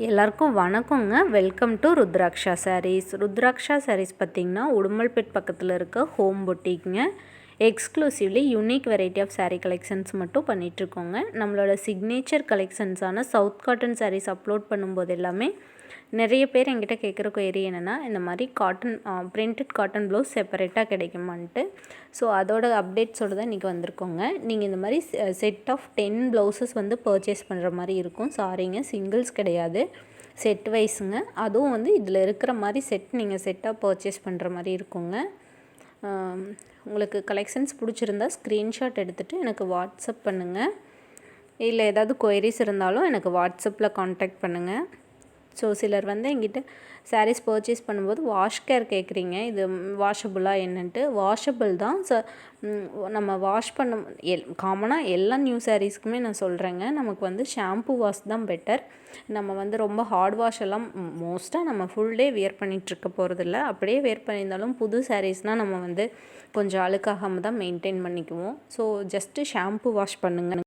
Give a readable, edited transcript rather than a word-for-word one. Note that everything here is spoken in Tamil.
எல்லாருக்கும் வணக்கங்க. Welcome to Rudraksha sarees. Rudraksha sarees பார்த்திங்கன்னா உடுமல்பேட் பக்கத்தில் இருக்க ஹோம் பொட்டிக்குங்க. Exclusively unique variety of saree collections மட்டும் பண்ணிகிட்ருக்கோங்க. நம்மளோட சிக்னேச்சர் கலெக்ஷன்ஸான சவுத் காட்டன் சாரீஸ் அப்லோட் பண்ணும்போது எல்லாமே நிறைய பேர் என்கிட்ட கேட்குற கொயரி என்னென்னா, இந்த மாதிரி காட்டன் பிரிண்டட் காட்டன் ப்ளவுஸ் செப்பரேட்டாக கிடைக்குமான்ட்டு. ஸோ அதோட அப்டேட்ஸோடு தான் இன்றைக்கி வந்திருக்கோங்க. நீங்கள் இந்த மாதிரி செட் ஆஃப் 10 ப்ளவுசஸ் வந்து பர்ச்சேஸ் பண்ணுற மாதிரி இருக்கும். சாரிங்க, சிங்கிள்ஸ் கிடையாது, செட் வைஸுங்க. அதுவும் வந்து இதில் இருக்கிற மாதிரி செட் நீங்கள் செட்டாக பர்ச்சேஸ் பண்ணுற மாதிரி இருக்குங்க. உங்களுக்கு கலெக்ஷன்ஸ் பிடிச்சிருந்தா ஸ்க்ரீன்ஷாட் எடுத்துகிட்டு எனக்கு வாட்ஸ்அப் பண்ணுங்கள். இல்லை ஏதாவது கொயரிஸ் இருந்தாலும் எனக்கு வாட்ஸ்அப்பில் காண்டாக்ட் பண்ணுங்கள். ஸோ சிலர் வந்து எங்கிட்ட சாரீஸ் பர்ச்சேஸ் பண்ணும்போது வாஷ் கேர் கேட்குறீங்க, இது வாஷபுளாக என்னன்ட்டு. வாஷபிள் தான். நம்ம வாஷ் பண்ண காமனாக எல்லா நியூ சாரீஸ்க்குமே நான் சொல்கிறேங்க, நமக்கு வந்து ஷாம்பு வாஷ் தான் பெட்டர். நம்ம வந்து ரொம்ப ஹார்ட் வாஷ் எல்லாம் மோஸ்ட்டாக நம்ம ஃபுல் டே வியர் பண்ணிகிட்ருக்க போகிறதில்ல. அப்படியே வியர் பண்ணியிருந்தாலும் புது சாரீஸ்னால் நம்ம வந்து கொஞ்சம் அழுக்காகாமல் தான் மெயின்டைன் பண்ணிக்குவோம். ஸோ ஜஸ்ட்டு ஷாம்பு வாஷ் பண்ணுங்க.